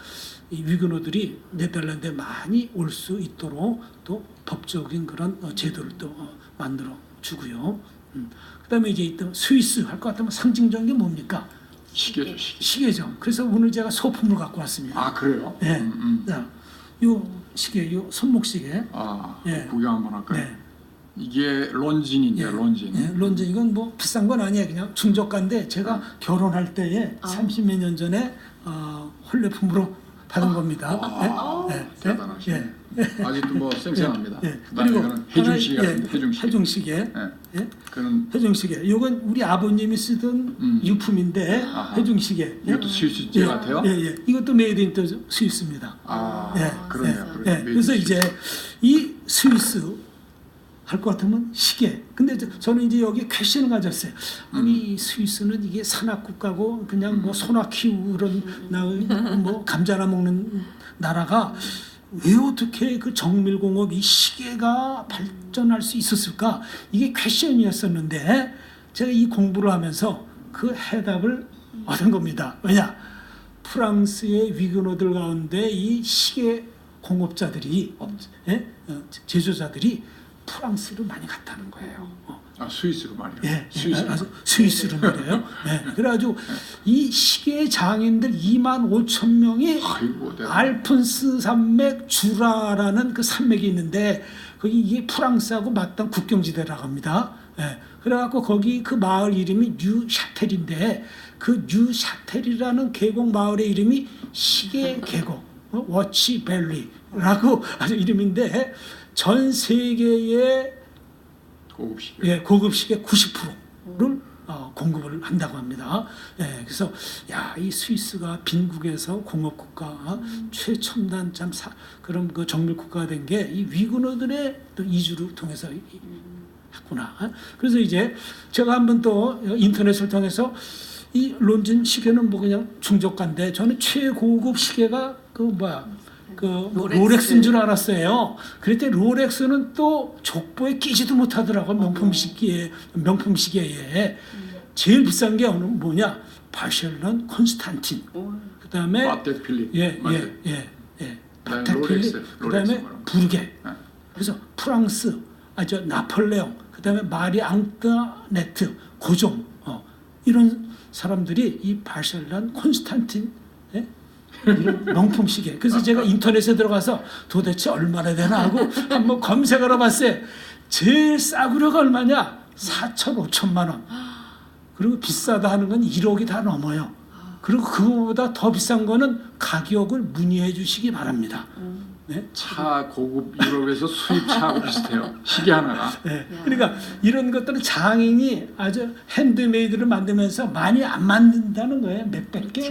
이 위근호들이 네덜란드에 많이 올 수 있도록 또 법적인 그런 제도를 또 만들어 주고요. 그다음에 이제 또 스위스 할 것 같으면 상징적인 게 뭡니까? 시계죠, 시계. 시계죠. 그래서 오늘 제가 소품을 갖고 왔습니다. 아 그래요? 네. 자, 요 시계, 요 손목 시계. 구경 한번 할까요? 네. 이게 론진인데 론진. 론진 이건 뭐 비싼 건 아니에요. 그냥 중저가인데 제가 결혼할 때에 30몇 년 전에 혼례품으로 받은 겁니다. 대단하시네. 아직도 뭐 생생합니다. 그리고 그다음에 해중시계, 해중시계. 그는 해중시계. 이건 우리 아버님이 쓰던 유품인데 해중시계. 이것도 스위스제 같아요? 이것도 메이드 인 스위스입니다. 그러네요. 그래서 이제 이 스위스 할 것 같으면 시계. 근데 저는 이제 여기 퀘션을 가졌어요. 아니 스위스는 이게 산악국가고 그냥 뭐 소나 키우는 뭐 감자나 먹는 나라가 왜 어떻게 그 정밀공업이 시계가 발전할 수 있었을까? 이게 퀘션이었었는데 제가 이 공부를 하면서 그 해답을 얻은 겁니다. 왜냐? 프랑스의 위근호들 가운데 이 시계 공업자들이 제조자들이 프랑스로 많이 갔다는 거예요. 스위스로 말이에요. 스위스로 말이에요. 그래가지고 이 시계 장인들 2만 5천 명이 알프스 산맥 주라라는 그 산맥이 있는데 거기 이게 프랑스하고 맞닿은 국경지대라고 합니다. 그래갖고 거기 그 마을 이름이 뉴샤텔인데 그 뉴샤텔이라는 계곡 마을의 이름이 시계 계곡, 워치밸리라고 아주 이름인데. 전 세계의 고급 시계 90%를 공급을 한다고 합니다. 그래서 이 스위스가 빈국에서 공업국가 최첨단 그런 그 정밀국가가 된 게 이 위근호들의 또 이주를 통해서 했구나. 그래서 이제 제가 한번 또 인터넷을 통해서 이 론진 시계는 뭐 그냥 중저가인데 저는 최고급 시계가 롤렉스인 줄 알았어요. 그랬더니 롤렉스는 또 족보에 끼지도 못하더라고. 명품 시계에 제일 비싼 게 뭐냐? 바셜런 콘스탄틴. 그다음에 바텍 필립. 바텍 필립. 그다음에 부르게. 그래서 프랑스, 나폴레옹. 그다음에 마리 앙뚜아네트, 고종. 이런 사람들이 이 바셜런 콘스탄틴 이런 명품 시계. 그래서 제가 인터넷에 들어가서 도대체 얼마나 되나 하고 한번 검색을 해봤어요. 제일 싸구려가 얼마냐? 4천 5천만 원. 그리고 비싸다 하는 건 1억이 다 넘어요. 그리고 그거보다 더 비싼 거는 가격을 문의해 주시기 바랍니다. 차 고급 유럽에서 수입차하고 비슷해요. 시계 하나가. 그러니까 이런 것들은 장인이 아주 핸드메이드를 만들면서 많이 안 만든다는 거예요. 몇백 개,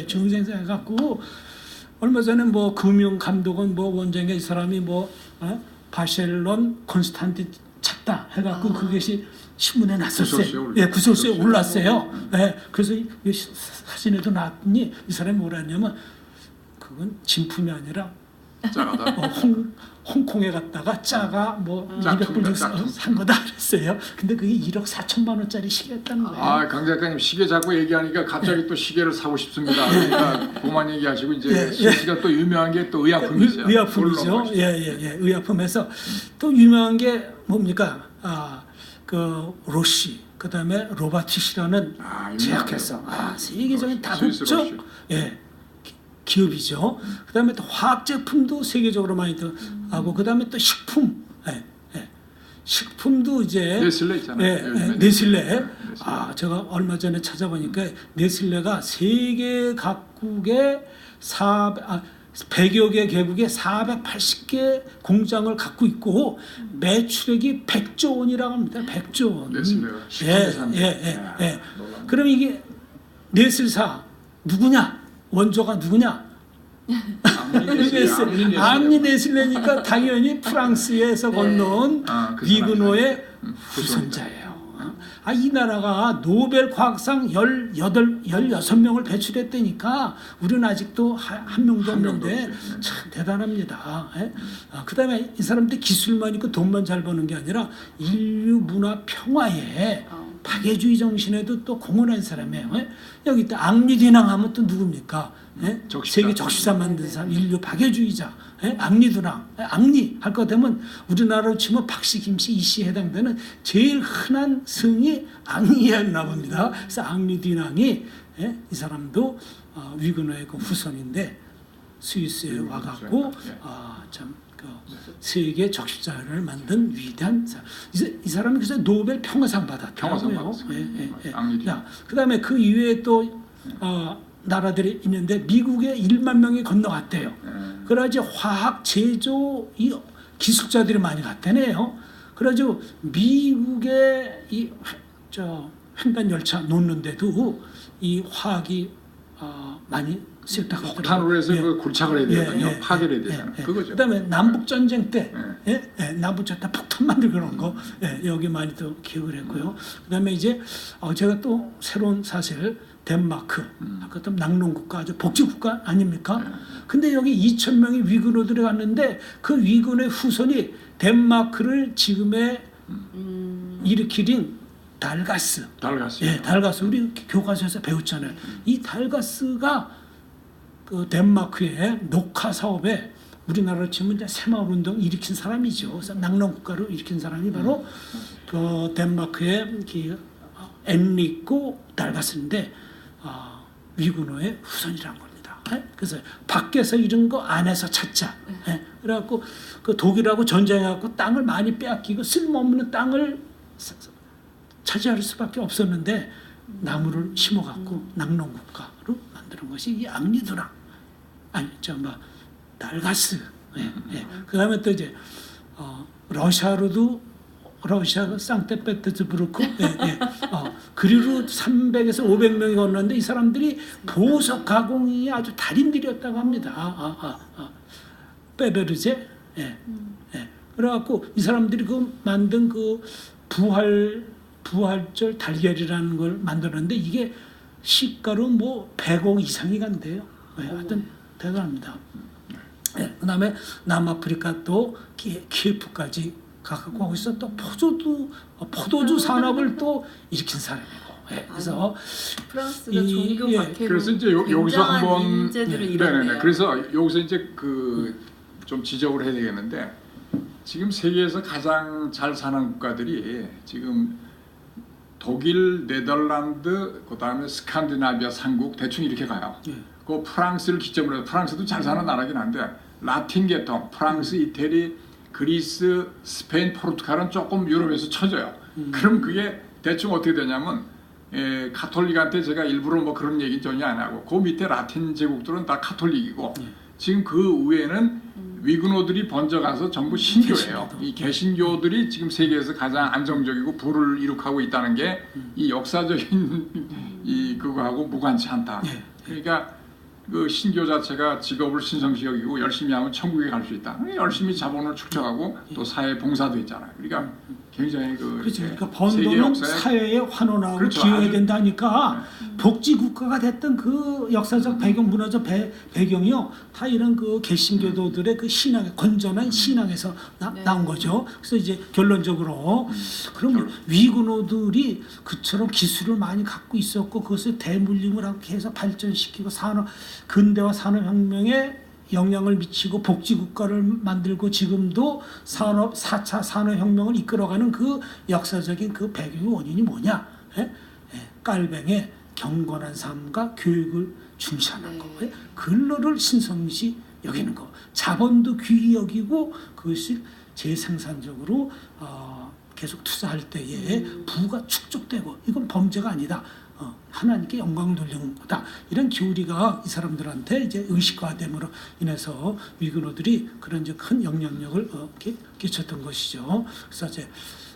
중생산 해갖고 얼마 전에 뭐 금융 감독은 뭐 원장이 이 사람이 바셀론 콘스탄틴 찾다 해갖고 그것이 신문에 났었어요. 구설수에 올랐어요. 예, 구설수에 올랐어요. 예, 그래서 이 사진에도 나왔더니 이 사람이 뭐라 했냐면 그건 진품이 아니라 짜가다. 홍콩에 갔다가 짜가 뭐 짝퉁, 200불 주고 짝퉁. 산 거다 그랬어요. 근데 그게 1억 4천만 원짜리 시계였다는 거예요. 아, 강 작가님 시계 자꾸 얘기하니까 갑자기 또 시계를 사고 싶습니다. 그러니까 그만 얘기하시고 이제 시계가 또 유명한 게 또 의약품이 있어요. 의약품이죠. 그걸로 넘어가시죠. 의약품에서 또 유명한 게 뭡니까? 그 로시, 그다음에 로바티시라는 유명하죠. 제약회사. 세계적인 스위스 다국적 로시. 기업이죠. 그다음에 또 화학 제품도 세계적으로 많이 하고 그다음에 또 식품, 식품도 이제 네슬레 있잖아요. 요즘에 네슬레. 제가 얼마 전에 찾아보니까 네슬레가 세계 각국의 100여 개 개국에 480개 공장을 갖고 있고 매출액이 100조 원이라고 합니다. 100조 원. 네슬레가 그럼 이게 네슬사 누구냐? 원조가 누구냐? 암리 네슬레니까 당연히 프랑스에서 건너온 그 위그노의 후손자예요. 이 나라가 노벨 과학상 16명을 배출했다니까 우리는 아직도 한 명도 없는데 참 대단합니다. 그 다음에 이 사람들 기술만 있고 돈만 잘 버는 게 아니라 인류 문화 평화에 파괴주의 정신에도 또 공헌한 사람이에요. 여기 또 앙리디낭 하면 또 누굽니까? 세계 적시사 만든 사람, 인류 파괴주의자, 앙리디낭, 앙리 할 것 같으면 우리나라로 치면 박씨, 김씨, 이씨 해당되는 제일 흔한 성이 앙리였나 봅니다. 그래서 앙리디낭이 이 사람도 위그너의 그 후손인데 스위스에 와갖고 세계 적십자를 만든 위대한 사람. 이 사람은 그래서 노벨 평화상 받았더라고요. 그다음에 그 이외에 또 나라들이 있는데 미국에 1만 명이 건너갔대요. 그래가지고 화학 제조 이 기술자들이 많이 갔다네요. 그래가지고 미국의 이 횡단 열차 놓는데도 이 화학이 많이 쓰였다고 하더라고요. 폭탄으로 해서 그 고착을 해야 되거든요. 파괴를 해야 되잖아요. 그거죠. 그다음에 남북 전쟁 때, 남북 전쟁 때 폭탄 만들고 그런 거, 여기 많이 또 기억을 했고요. 그다음에 이제 제가 또 새로운 사실 덴마크, 아까 또 낙농국가, 아주 복지국가 아닙니까? 근데 여기 2,000명이 위근호들이 갔는데 그 위근의 후손이 덴마크를 지금의 일으키린 달가스. 달가스. 우리 교과서에서 배웠잖아요. 이 달가스가 그 덴마크의 녹화 사업에 우리나라로 치면 이제 새마을 운동 일으킨 사람이죠. 그래서 낙농국가로 일으킨 사람이 바로 그 덴마크의 엔리코 달가스인데 위근호의 후손이란 겁니다. 그래서 밖에서 이런 거 안에서 찾자. 그래갖고 그 독일하고 전쟁해갖고 땅을 많이 빼앗기고 쓸모없는 땅을 차지할 수밖에 없었는데 나무를 심어갖고 낙농국가로 만드는 것이 이 앙리드랑 달가스. 그다음에 또 이제 러시아로도 러시아 상트페테르부르크 그리로 300에서 500명이 건너는데 이 사람들이 보석 가공이 아주 달인들이었다고 합니다. 베베르제. 그래갖고 이 사람들이 그 만든 그 부활절 달걀이라는 걸 만들었는데 이게 시가로 뭐 100억 이상이 간대요. 하여튼 대단합니다. 그다음에 남아프리카 또 키예프까지 가고 거기서 또 포도주 산업을 또 일으킨 사람이고. 그래서 프랑스가 종교 박해로 그래서 이제 여기서 한번 인재들을 이뤘네요. 그래서 여기서 이제 좀 지적을 해야 되겠는데 지금 세계에서 가장 잘 사는 국가들이 지금 독일, 네덜란드, 그다음에 스칸디나비아 3국 대충 이렇게 가요. 그 프랑스를 기점으로 해서 프랑스도 잘 사는 나라긴 한데 라틴 계통, 프랑스, 이태리, 그리스, 스페인, 포르투갈은 조금 유럽에서 쳐져요. 그럼 그게 대충 어떻게 되냐면 가톨릭한테 제가 일부러 뭐 그런 얘기 전혀 안 하고 그 밑에 라틴 제국들은 다 가톨릭이고 지금 그 위에는 위근호들이 번져가서 전부 신교예요. 이 개신교들이 지금 세계에서 가장 안정적이고 부를 이룩하고 있다는 게 이 역사적인 이 그거하고 무관치 않다. 그러니까 그 신교 자체가 직업을 신성시 여기고 열심히 하면 천국에 갈 수 있다. 열심히 자본을 축적하고 또 사회 봉사도 있잖아요. 그러니까 굉장히 그렇죠. 이렇게 그러니까 세계 번도는 역사에 사회에 환원하고 그렇죠. 기여해야 아주- 된다니까 복지 국가가 됐던 그 역사적 배경, 문화적 배경이요 다 이런 그 개신교도들의 그 신앙의 건전한 신앙에서 네. 나온 거죠. 그래서 이제 결론적으로 그럼 위군호들이 그처럼 기술을 많이 갖고 있었고 그것을 대물림을 하고 해서 발전시키고 근대화 산업혁명에 영향을 미치고 복지국가를 만들고 지금도 4차 산업혁명을 이끌어가는 그 역사적인 그 배경의 원인이 뭐냐? 깔뱅의 경건한 삶과 교육을 중시하는 네. 거. 근로를 신성시 여기는 거. 자본도 귀히 여기고 그것을 재생산적으로 계속 투자할 때에 부가 축적되고 이건 범죄가 아니다. 하나님께 영광을 돌리는 거다. 이런 교리가 이 사람들한테 이제 의식화됨으로 인해서 위근호들이 그런 이제 큰 영향력을 끼쳤던 것이죠. 그래서 이제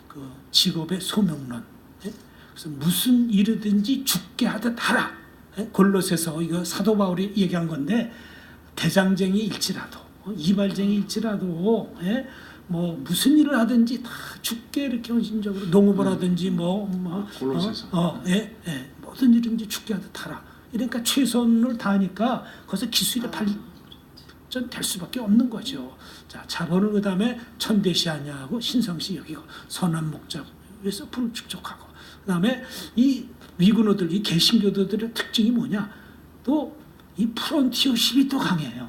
그 직업의 소명론. 그래서 무슨 일이든지 죽게 하듯 하라. 골로새서 이거 사도 바울이 얘기한 건데 대장쟁이일지라도 이발쟁이일지라도 뭐 무슨 일을 하든지 다 죽게 이렇게 헌신적으로 농업을 하든지 골로새서. 모든 일든지 죽게 하듯 하라. 그러니까 최선을 다하니까 거기서 기술이 발전될 수밖에 없는 거죠. 자, 자본을 그다음에 천대시 아니하고 신성시 여기고 선한 목적 위해서 불을 축적하고 그다음에 이 위군호들 이 개신교도들의 특징이 뭐냐? 또 이 프론티어십이 또 강해요.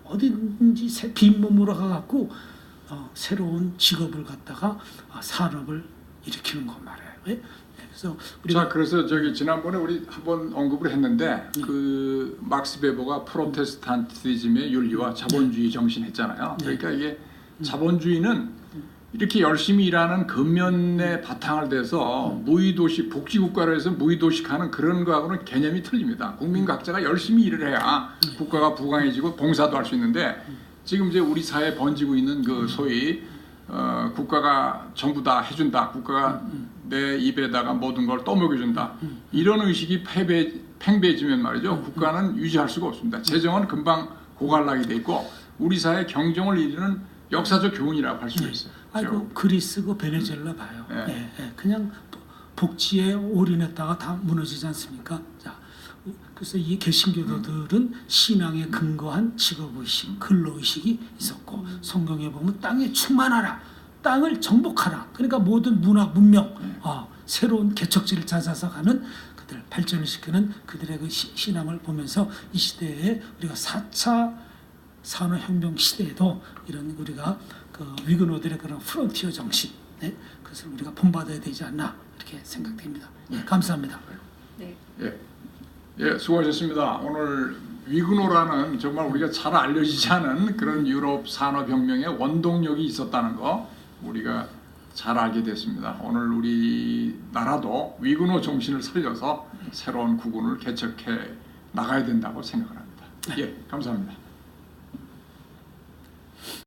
어디든지 빈몸으로 가갖고 새로운 직업을 갖다가 산업을 일으키는 거 말이에요. 그래서 그래서 지난번에 우리 한번 언급을 했는데 그 막스 베버가 프로테스탄티즘의 윤리와 자본주의 정신 했잖아요. 그러니까 이게 자본주의는 이렇게 열심히 일하는 근면에 바탕을 대서 무의도시 복지국가로 해서 무의도식하는 그런 거하고는 개념이 틀립니다. 국민 각자가 열심히 일을 해야 국가가 부강해지고 봉사도 할 수 있는데 지금 이제 우리 사회에 번지고 있는 그 소위 국가가 전부 다 해준다. 국가가 내 입에다가 모든 걸 떠먹여준다. 이런 의식이 팽배해지면 말이죠. 국가는 유지할 수가 없습니다. 재정은 금방 고갈나게 돼 있고 우리 사회 경정을 이루는 역사적 교훈이라고 할 수가 있어요. 아이고 그리스 그 베네수엘라 봐요. 그냥 복지에 올인했다가 다 무너지지 않습니까? 자, 그래서 이 개신교도들은 신앙에 근거한 직업의식, 근로의식이 있었고 성경에 보면 땅에 충만하라, 땅을 정복하라. 그러니까 모든 문화, 문명, 새로운 개척지를 찾아서 가는 그들 발전을 시키는 그들의 그 신앙을 보면서 이 시대에 우리가 4차 산업혁명 시대에도 이런 우리가 그 위근호들의 그런 프론티어 정신, 그것을 우리가 본받아야 되지 않나 이렇게 생각됩니다. 감사합니다. 네. 수고하셨습니다. 오늘 위근호라는 정말 우리가 잘 알려지지 않은 그런 유럽 산업혁명의 원동력이 있었다는 거 우리가 잘 알게 됐습니다. 오늘 우리나라도 위근호 정신을 살려서 새로운 국운을 개척해 나가야 된다고 생각을 합니다. 감사합니다.